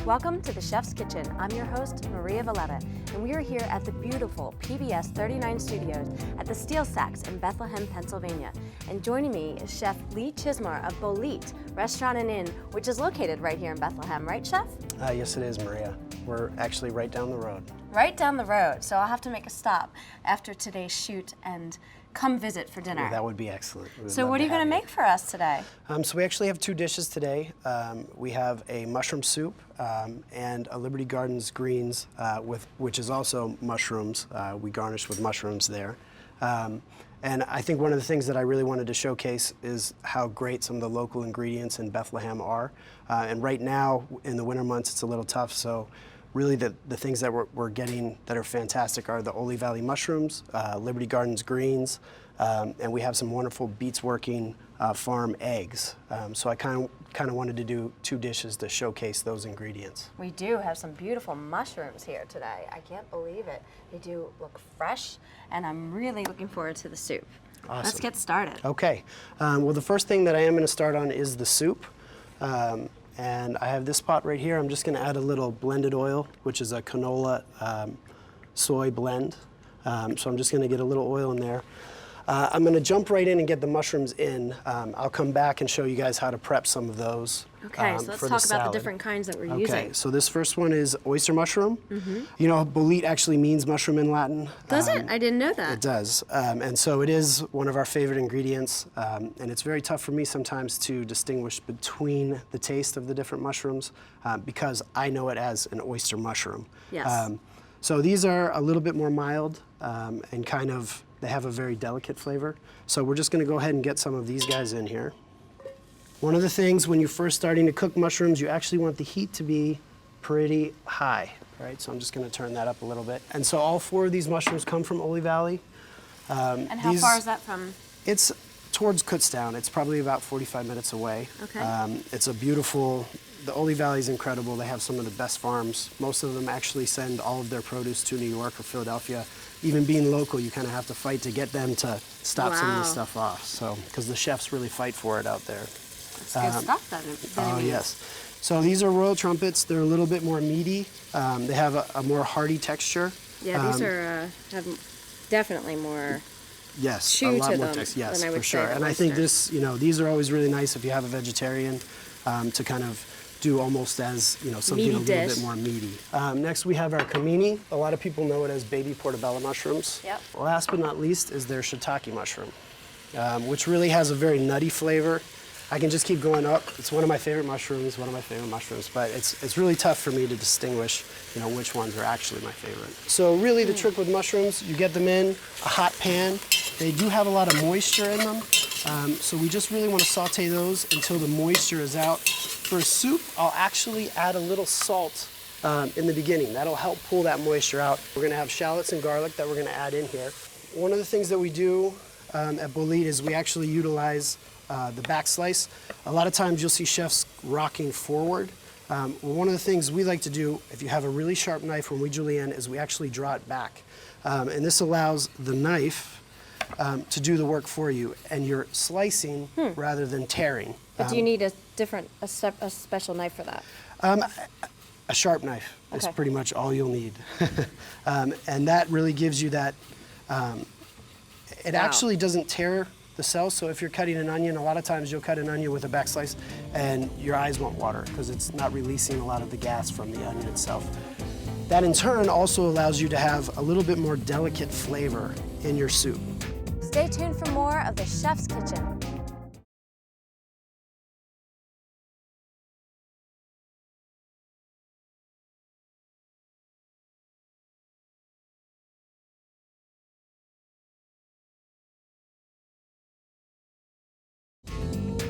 Welcome to the Chef's Kitchen. I'm your host, Maria Bolete, and we are here at the beautiful PBS 39 Studios at the Steel Sacks in Bethlehem, Pennsylvania. And joining me is Chef Lee Chizmar of Bolete Restaurant and Inn, which is located right here in Bethlehem, right, Chef? Yes, it is, Maria. We're actually right down the road. Right down the road, so I'll have to make a stop after today's shoot and come visit for dinner. Yeah, that would be excellent. So what are you going to make for us today? So we actually have two dishes today. We have a mushroom soup and a Liberty Gardens greens, which is also mushrooms. We garnish with mushrooms there. And I think one of the things that I really wanted to showcase is how great some of the local ingredients in Bethlehem are. And right now, in the winter months, it's a little tough, so really the things that we're getting that are fantastic are the Ole Valley mushrooms, Liberty Gardens greens, and we have some wonderful Beets Working farm eggs. So I kind of wanted to do two dishes to showcase those ingredients. We do have some beautiful mushrooms here today. I can't believe it. They do look fresh, and I'm really looking forward to the soup. Awesome. Let's get started. Okay. Well, the first thing that I am going to start on is the soup. And I have this pot right here. I'm just going to add a little blended oil, which is a canola soy blend. So I'm just going to get a little oil in there. I'm going to jump right in and get the mushrooms in. I'll come back and show you guys how to prep some of those. Okay, so let's talk about the different kinds that we're using. Okay, so this first one is oyster mushroom. Mm-hmm. You know, bolete actually means mushroom in Latin. Does it? I didn't know that. It does. And so it is one of our favorite ingredients. And it's very tough for me sometimes to distinguish between the taste of the different mushrooms because I know it as an oyster mushroom. Yes. So these are a little bit more mild and they have a very delicate flavor. So we're just gonna go ahead and get some of these guys in here. One of the things when you're first starting to cook mushrooms, you actually want the heat to be pretty high, right? So I'm just gonna turn that up a little bit. And so all four of these mushrooms come from Ole Valley. And how far is that from? It's towards Kutztown. It's probably about 45 minutes away. Okay. It's a beautiful, the Ole Valley is incredible. They have some of the best farms. Most of them actually send all of their produce to New York or Philadelphia. Even being local, you kind of have to fight to get them to stop some of this stuff off. So, because the chefs really fight for it out there. That's good stuff then. Oh, yes. So these are royal trumpets. They're a little bit more meaty. They have a more hearty texture. Yeah, these are have definitely more chew a lot to more them text. Yes, than I would for sure. say And I think this, these are always really nice if you have a vegetarian to kind of do almost as, something Meaty a little bit more meaty. Next we have our kamini. A lot of people know it as baby portobello mushrooms. Yep. Last but not least is their shiitake mushroom, which really has a very nutty flavor. I can just keep going up. It's one of my favorite mushrooms, but it's really tough for me to distinguish, which ones are actually my favorite. So really the trick with mushrooms, you get them in a hot pan. They do have a lot of moisture in them, so we just really want to saute those until the moisture is out. For a soup, I'll actually add a little salt in the beginning. That'll help pull that moisture out. We're going to have shallots and garlic that we're going to add in here. One of the things that we do at Bolete is we actually utilize the back slice. A lot of times you'll see chefs rocking forward. One of the things we like to do, if you have a really sharp knife when we julienne, is we actually draw it back. And this allows the knife to do the work for you, and you're slicing rather than tearing. But do you need a special knife for that? A sharp knife is pretty much all you'll need. And that really gives you that, it actually doesn't tear the cells, so if you're cutting an onion, a lot of times you'll cut an onion with a back slice and your eyes won't water because it's not releasing a lot of the gas from the onion itself. That in turn also allows you to have a little bit more delicate flavor in your soup. Stay tuned for more of the Chef's Kitchen.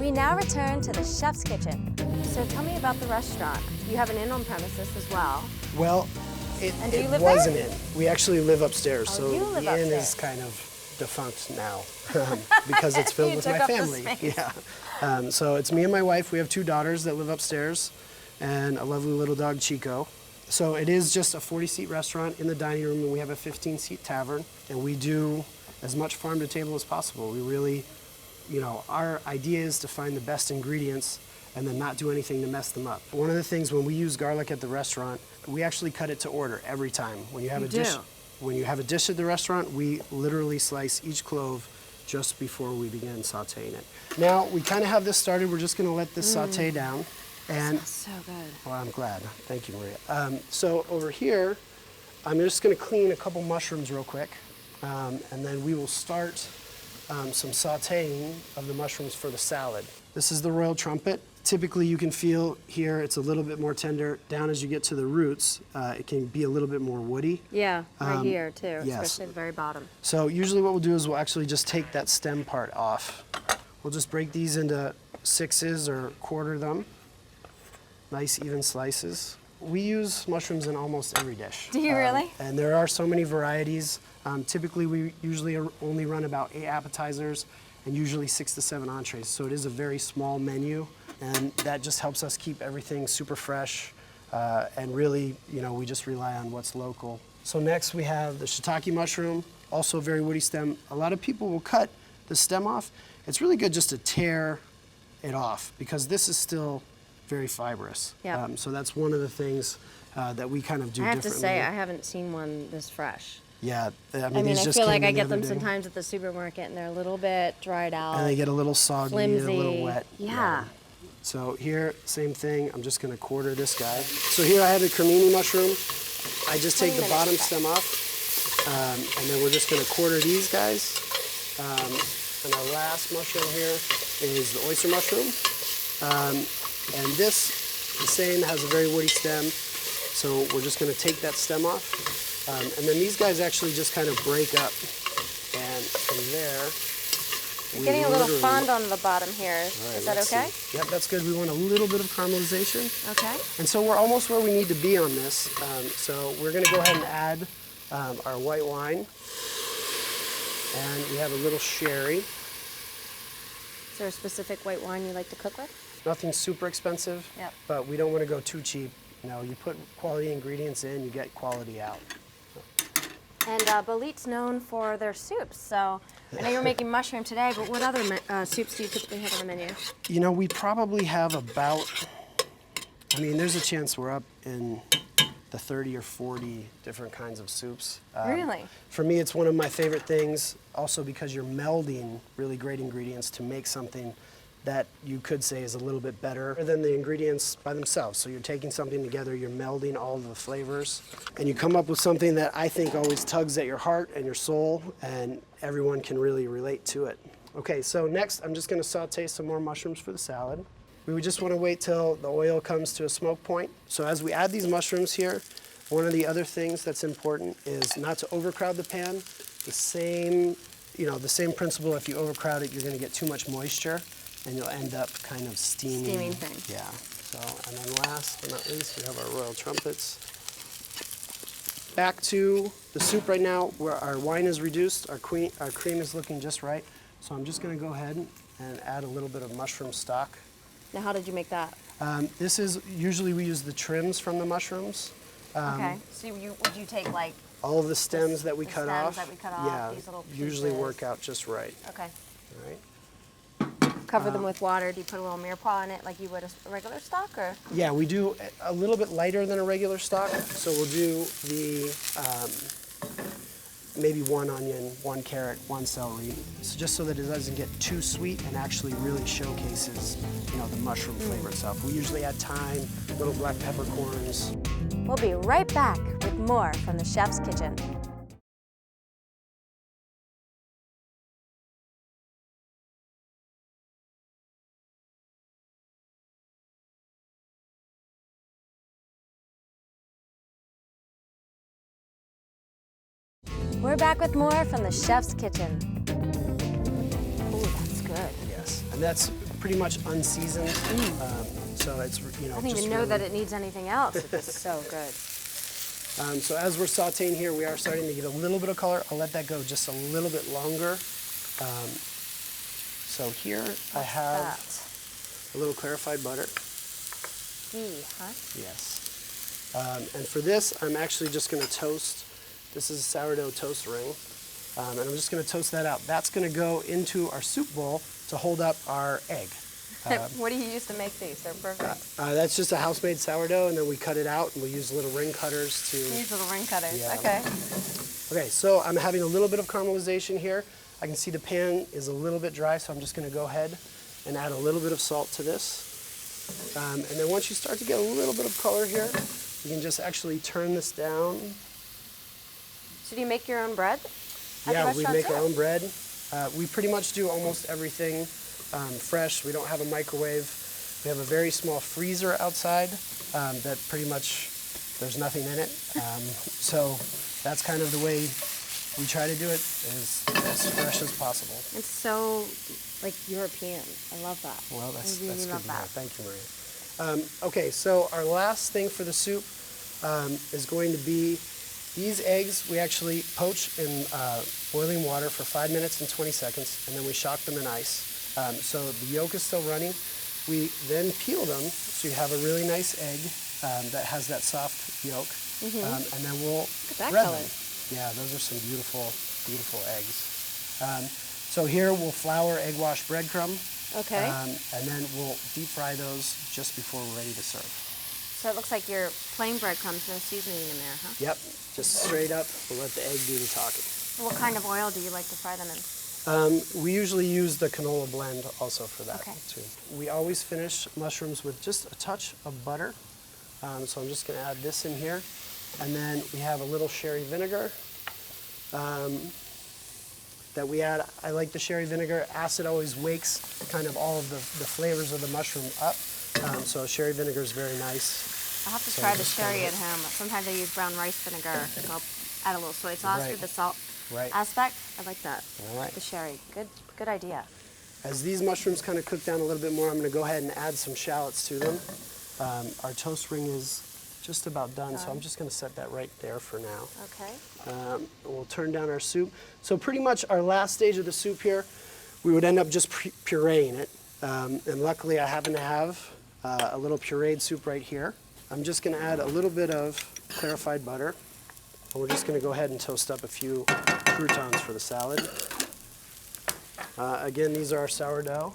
We now return to the Chef's Kitchen. So tell me about the restaurant. You have an inn on premises as well. Well, it was an inn. We actually live upstairs, so the inn is kind of defunct now because it's filled with my family. Yeah. So it's me and my wife. We have two daughters that live upstairs and a lovely little dog, Chico. So it is just a 40-seat restaurant in the dining room, and we have a 15-seat tavern, and we do as much farm to table as possible. We really, our idea is to find the best ingredients and then not do anything to mess them up. One of the things when we use garlic at the restaurant, we actually cut it to order every time. When you have when you have a dish at the restaurant, we literally slice each clove just before we begin sauteing it. Now we kind of have this started. We're just going to let this saute down. And Smells so good. well, I'm glad. Thank you, Maria. So over here, I'm just going to clean a couple mushrooms real quick, and then we will start some sauteing of the mushrooms for the salad. This is the royal trumpet. Typically, you can feel here it's a little bit more tender. Down as you get to the roots, it can be a little bit more woody. Yeah, right here too, yes. especially the very bottom. So usually what we'll do is we'll actually just take that stem part off. We'll just break these into sixes or quarter them. Nice even slices. We use mushrooms in almost every dish. Do you really? And there are so many varieties. Typically, we usually only run about 8 appetizers and usually 6 to 7 entrees. So it is a very small menu, and that just helps us keep everything super fresh. And really, you know, we just rely on what's local. So next we have the shiitake mushroom, also a very woody stem. A lot of people will cut the stem off. It's really good just to tear it off because this is still very fibrous. Yep. So that's one of the things that we kind of do differently. I have to say, I haven't seen one this fresh. Yeah, I mean, these I just feel came like I in the get other them day. sometimes at the supermarket and they're a little bit dried out. And they get a little soggy, flimsy. a little wet. Yeah. So here, same thing. I'm just going to quarter this guy. So here I have a cremini mushroom. I just take the bottom stem off, and then we're just going to quarter these guys. And our last mushroom here is the oyster mushroom. And this, the same, has a very woody stem. So we're just going to take that stem off. And then these guys actually just kind of break up. And from there, You're getting a little fond on the bottom here. right, Is that let's okay? see. Yep, that's good. We want a little bit of caramelization. Okay. And so we're almost where we need to be on this. So we're going to go ahead and add our white wine. And we have a little sherry. Is there a specific white wine you like to cook with? Nothing super expensive, Yep. but we don't want to go too cheap. You know, you put quality ingredients in, you get quality out. And Bolete's known for their soups. So I know you're making mushroom today, but what other soups do you typically have on the menu? You know, we probably have about, I mean, there's a chance we're up in the 30 or 40 different kinds of soups. Really? For me, it's one of my favorite things, also because you're melding really great ingredients to make something that you could say is a little bit better than the ingredients by themselves. So you're taking something together, you're melding all of the flavors, and you come up with something that I think always tugs at your heart and your soul, and everyone can really relate to it. Okay, so next I'm just gonna saute some more mushrooms for the salad. We would just wanna wait till the oil comes to a smoke point. So as we add these mushrooms here, one of the other things that's important is not to overcrowd the pan. The same principle, if you overcrowd it, you're gonna get too much moisture, and you'll end up kind of steaming. Steaming thing. Yeah. So, and then last but not least, we have our royal trumpets. Back to the soup right now, where our wine is reduced, our cream is looking just right. So I'm just going to go ahead and add a little bit of mushroom stock. Now, how did you make that? This is, usually we use the trims from the mushrooms. Okay. So would you take like All of the stems that we cut off. that we cut off, yeah, these little usually pieces. work out just right. Okay. All right. Cover them with water. Do you put a little mirepoix in it like you would a regular stock, or? Yeah, we do a little bit lighter than a regular stock. So we'll do the maybe 1 onion, 1 carrot, 1 celery, so just so that it doesn't get too sweet and actually really showcases, you know, the mushroom flavor itself. We usually add thyme, little black peppercorns. We'll be right back with more from the chef's kitchen. We're back with more from the chef's kitchen. Ooh, that's good. Yes, and that's pretty much unseasoned. So it's, you know, I didn't even know that it needs anything else. It's so good. So as we're sauteing here, we are starting to get a little bit of color. I'll let that go just a little bit longer. So here I have a little clarified butter. Ghee, huh? Yes. And for this, I'm actually just going to toast. This is a sourdough toast ring. And I'm just going to toast that out. That's going to go into our soup bowl to hold up our egg. What do you use to make these? They're perfect. That's just a house-made sourdough, and then we cut it out, and we use little ring cutters to... Use little ring cutters. Yeah. Okay. Okay, so I'm having a little bit of caramelization here. I can see the pan is a little bit dry, so I'm just going to go ahead and add a little bit of salt to this. And then once you start to get a little bit of color here, you can just actually turn this down. So do you make your own bread? Yeah, we make our own bread. We pretty much do almost everything fresh. We don't have a microwave. We have a very small freezer outside that pretty much, there's nothing in it. So that's kind of the way we try to do it, is as fresh as possible. It's so like European. I love that. Well, that's I really good love to know. that. Thank you, Maria. Okay, so our last thing for the soup is going to be these eggs. We actually poach in boiling water for 5 minutes and 20 seconds, and then we shock them in ice. So the yolk is still running. We then peel them, so you have a really nice egg that has that soft yolk, and then we'll bread them. Yeah, those are some beautiful, beautiful eggs. So here we'll flour egg wash breadcrumb. Okay. And then we'll deep fry those just before we're ready to serve. So it looks like your plain breadcrumbs, no seasoning in there, huh? Yep, just straight up. We'll let the egg do the talking. What kind of oil do you like to fry them in? We usually use the canola blend also for that too. We always finish mushrooms with just a touch of butter. So I'm just going to add this in here. And then we have a little sherry vinegar that we add. I like the sherry vinegar. Acid always wakes kind of all of the flavors of the mushroom up. So sherry vinegar is very nice. I'll have to try the sherry at home. Sometimes I use brown rice vinegar. I'll add a little soy sauce for the salt aspect. I like that. All right. The sherry. Good idea. As these mushrooms kind of cook down a little bit more, I'm going to go ahead and add some shallots to them. Our toast ring is just about done, so I'm just going to set that right there for now. Okay. We'll turn down our soup. So pretty much our last stage of the soup here, we would end up just pureeing it. And luckily I happen to have a little pureed soup right here. I'm just going to add a little bit of clarified butter. And we're just going to go ahead and toast up a few croutons for the salad. Again, these are our sourdough.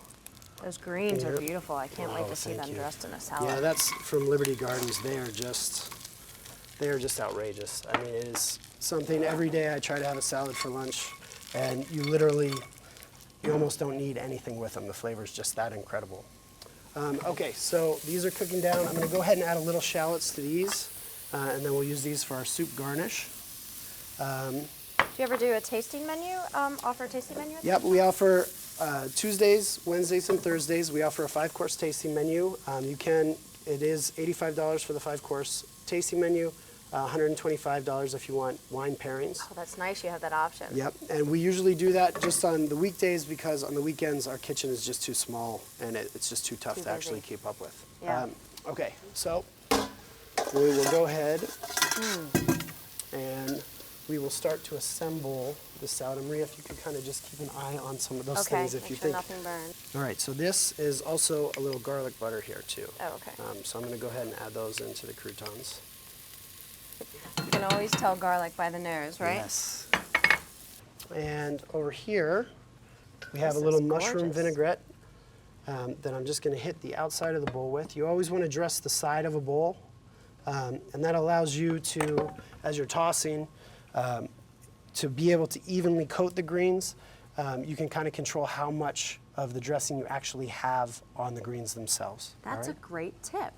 Those greens are beautiful. I can't wait to see them dressed in a salad. Yeah, that's from Liberty Gardens. They are just outrageous. I mean, it is something every day I try to have a salad for lunch, and you almost don't need anything with them. The flavor is just that incredible. Okay, so these are cooking down. I'm going to go ahead and add a little shallots to these, and then we'll use these for our soup garnish. Do you ever do a tasting menu? Offer a tasting menu? Yep, we offer Tuesdays, Wednesdays, and Thursdays. We offer a 5-course tasting menu. It is $85 for the 5-course tasting menu, $125 if you want wine pairings. Oh, that's nice. You have that option. Yep, and we usually do that just on the weekdays because on the weekends our kitchen is just too small and it's just too tough to actually keep up with. Yeah. Okay, so we will go ahead and we will start to assemble this out. And Maria, if you could kind of just keep an eye on some of those things if you think. Nothing burns. All right, so this is also a little garlic butter here too. Oh, okay. So I'm going to go ahead and add those into the croutons. You can always tell garlic by the nose, right? Yes. And over here, we have a little mushroom vinaigrette that I'm just going to hit the outside of the bowl with. You always want to dress the side of a bowl, and that allows you to, as you're tossing, to be able to evenly coat the greens. You can kind of control how much of the dressing you actually have on the greens themselves. That's a great tip.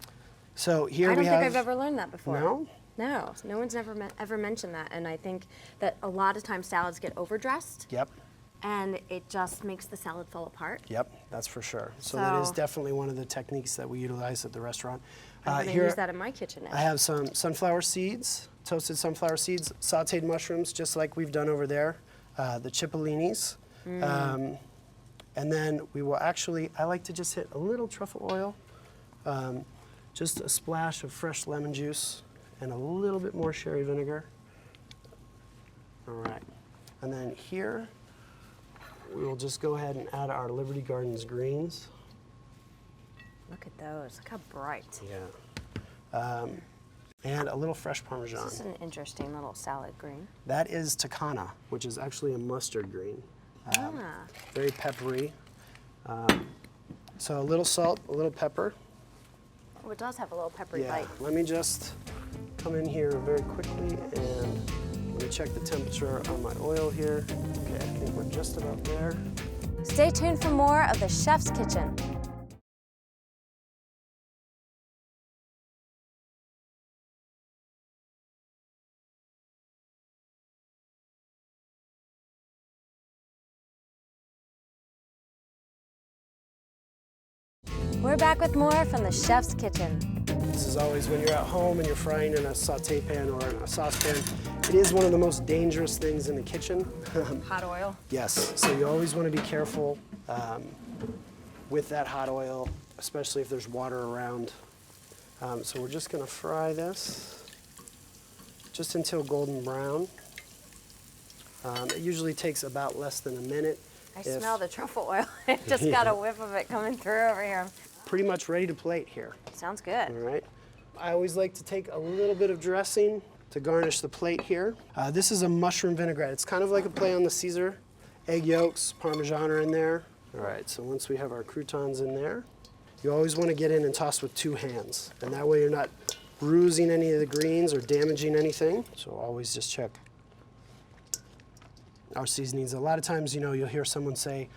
So here I we have... don't think I've ever learned that before. No? No, no one's ever mentioned that, and I think that a lot of times salads get overdressed. Yep. And it just makes the salad fall apart. Yep, that's for sure. So that is definitely one of the techniques that we utilize at the restaurant. I'm going to use that in my kitchen now. I have some sunflower seeds, toasted sunflower seeds, sauteed mushrooms, just like we've done over there, the cipollinis. And then we will actually, I like to just hit a little truffle oil, just a splash of fresh lemon juice, and a little bit more sherry vinegar. All right. And then here, we will just go ahead and add our Liberty Gardens greens. Look at those. Look how bright. Yeah. And a little fresh Parmesan. This is an interesting little salad green. That is Takana, which is actually a mustard green. Very peppery. So a little salt, a little pepper. Oh, it does have a little peppery Yeah, bite. let me just come in here very quickly and let me check the temperature on my oil here. Okay, I think we're just about there. Stay tuned for more of the Chef's Kitchen. We're back with more from the Chef's Kitchen. This is always when you're at home and you're frying in a saute pan or in a saucepan. It is one of the most dangerous things in the kitchen. Hot oil. Yes, so you always want to be careful with that hot oil, especially if there's water around. So we're just going to fry this just until golden brown. It usually takes about less than a minute. I smell the truffle oil. I just got a whiff of it coming through over here. Pretty much ready to plate here. Sounds good. All right. I always like to take a little bit of dressing to garnish the plate here. This is a mushroom vinaigrette. It's kind of like a play on the Caesar. Egg yolks, Parmesan are in there. All right, so once we have our croutons in there, you always want to get in and toss with 2 hands. And that way you're not bruising any of the greens or damaging anything. So always just check our seasonings. A lot of times, you'll hear someone say,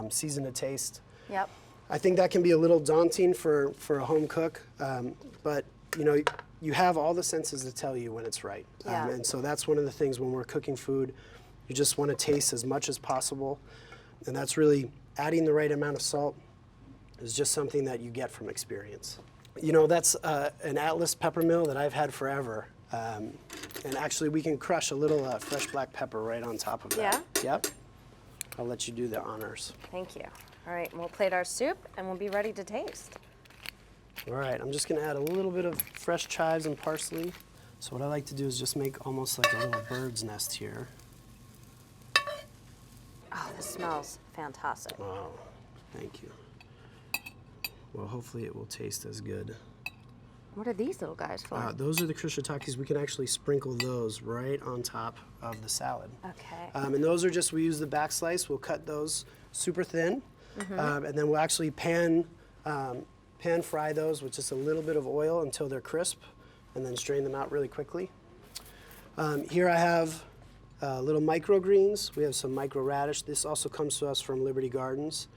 season to taste. Yep. I think that can be a little daunting for a home cook, but you have all the senses to tell you when it's right. Yeah. And so that's one of the things when we're cooking food, you just want to taste as much as possible. And that's really adding the right amount of salt is just something that you get from experience. That's an Atlas pepper mill that I've had forever. And actually we can crush a little fresh black pepper right on top of that. Yeah? Yep. I'll let you do the honors. Thank you. All right, we'll plate our soup and we'll be ready to taste. All right, I'm just gonna add a little bit of fresh chives and parsley. So what I like to do is just make almost like a little bird's nest here. Oh, this smells fantastic. Oh, thank you. Well, hopefully it will taste as good. What are these little guys for? Those are the shiitakes. We can actually sprinkle those right on top of the salad. Okay. And those are just, we use the back slice. We'll cut those super thin. And then we'll actually pan fry those with just a little bit of oil until they're crisp, and then strain them out really quickly. Here I have little microgreens. We have some micro radish. This also comes to us from Liberty Gardens.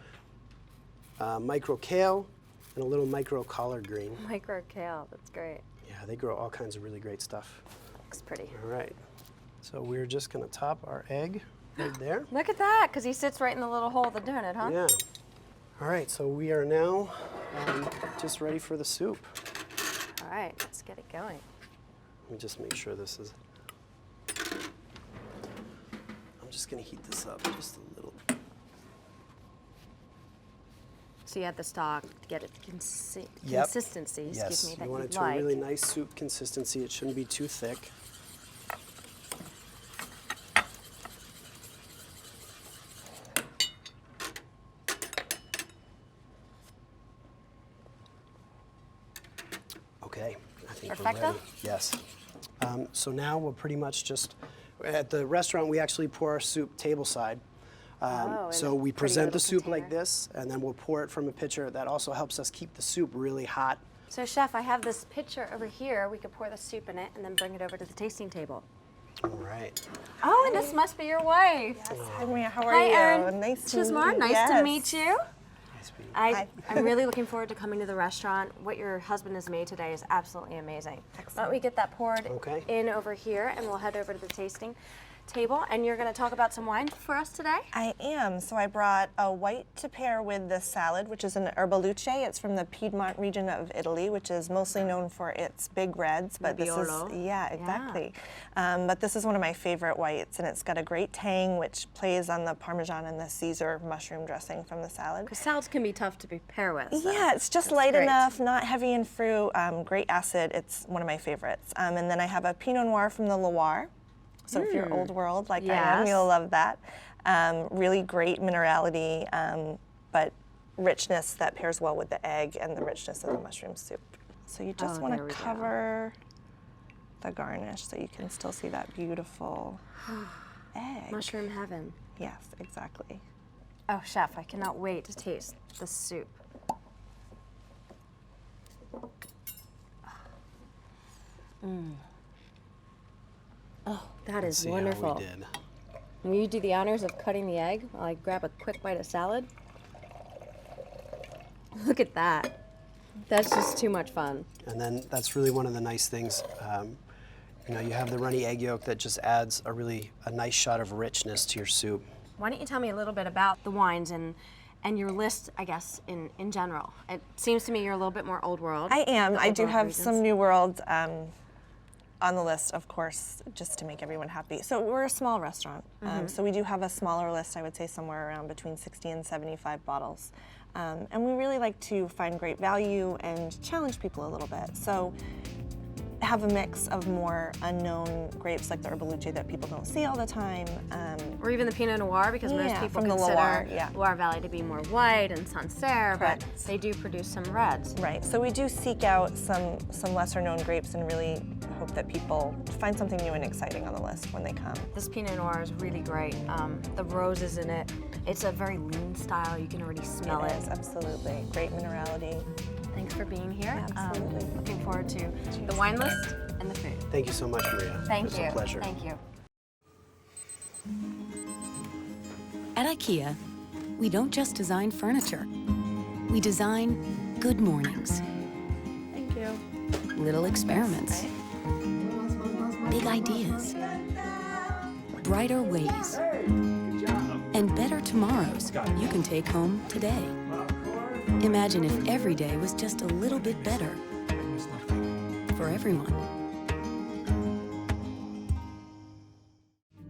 Micro kale, and a little micro collard green. Micro kale, that's great. Yeah, they grow all kinds of really great stuff. Looks pretty. All right, so we're just gonna top our egg right there. Look at that, because he sits right in the little hole of the donut, huh? Yeah. All right, so we are now just ready for the soup. All right, let's get it going. Let me just make sure this is, I'm just gonna heat this up just a little. So you have the stock to get it Yep. consistency, Yes, excuse me, that you want it you'd to like. a really nice soup consistency. It shouldn't be too thick. Okay, I think we're Perfecto? ready. Yes. So now we'll pretty much just, at the restaurant we actually pour our soup tableside. In So a we pretty present little the soup container. like this, and then we'll pour it from a pitcher. That also helps us keep the soup really hot. So Chef, I have this pitcher over here. We could pour the soup in it and then bring it over to the tasting table. All right. Oh, and this must be your wife. Hi, Maria. How are Hi, you? Erin. Nice to Chizmar, meet you. nice to Yes. meet you. Nice meeting you. I'm really looking forward to coming to the restaurant. What your husband has made today is absolutely amazing. Why don't we get that poured Okay. in over here, and we'll head over to the tasting table. And you're going to talk about some wine for us today? I am. So I brought a white to pair with the salad, which is an Bolete. It's from the Piedmont region of Italy, which is mostly known for its big reds. But this Nebbiolo. is, yeah, exactly. But this is one of my favorite whites, and it's got a great tang, which plays on the Parmesan and the Caesar mushroom dressing from the salad. Because salads can be tough to prepare with. So. Yeah, it's just light great. enough, not heavy in fruit, great acid. It's one of my favorites. And then I have a Pinot Noir from the Loire. So if you're old world like I am, Yes. you'll love that. Really great minerality, but richness that pairs well with the egg and the richness of the mushroom soup. So you just want there to we go. cover the garnish so you can still see that beautiful egg. Mushroom heaven. Yes, exactly. Oh, Chef, I cannot wait to taste the soup. Oh, that Let's is see wonderful. how we did. Will you do the honors of cutting the egg while I grab a quick bite of salad? Look at that. That's just too much fun. And then that's really one of the nice things. You know, you have the runny egg yolk that just adds a nice shot of richness to your soup. Why don't you tell me a little bit about the wines and your list, I guess, in general. It seems to me you're a little bit more old world. I am. The I old do world have regions. some New World on the list, of course, just to make everyone happy. So we're a small restaurant, so we do have a smaller list, I would say somewhere around between 60 and 75 bottles. And we really like to find great value and challenge people a little bit. So have a mix of more unknown grapes like the Herboluce that people don't see all the time. Or even the Pinot Noir, because most Yeah, people from the consider Loire, yeah. Loire Valley to be more white and Sancerre, but Correct. they do produce some reds. Right, so we do seek out some lesser known grapes and really hope that people find something new and exciting on the list when they come. This Pinot Noir is really great. The roses in it. It's a very lean style. You can already smell it. It is, absolutely. Great minerality. Thanks for being here. Absolutely. Looking forward to the wine list and the food. Thank you so much, Maria. Thank It was you. a pleasure. Thank you. At IKEA, we don't just design furniture. We design good mornings, Thank you. little experiments, big ideas, brighter ways, and better tomorrows you can take home today. Imagine if every day was just a little bit better for everyone.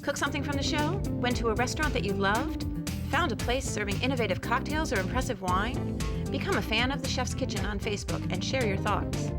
Cook something from the show? Went to a restaurant that you loved? Found a place serving innovative cocktails or impressive wine? Become a fan of The Chef's Kitchen on Facebook and share your thoughts.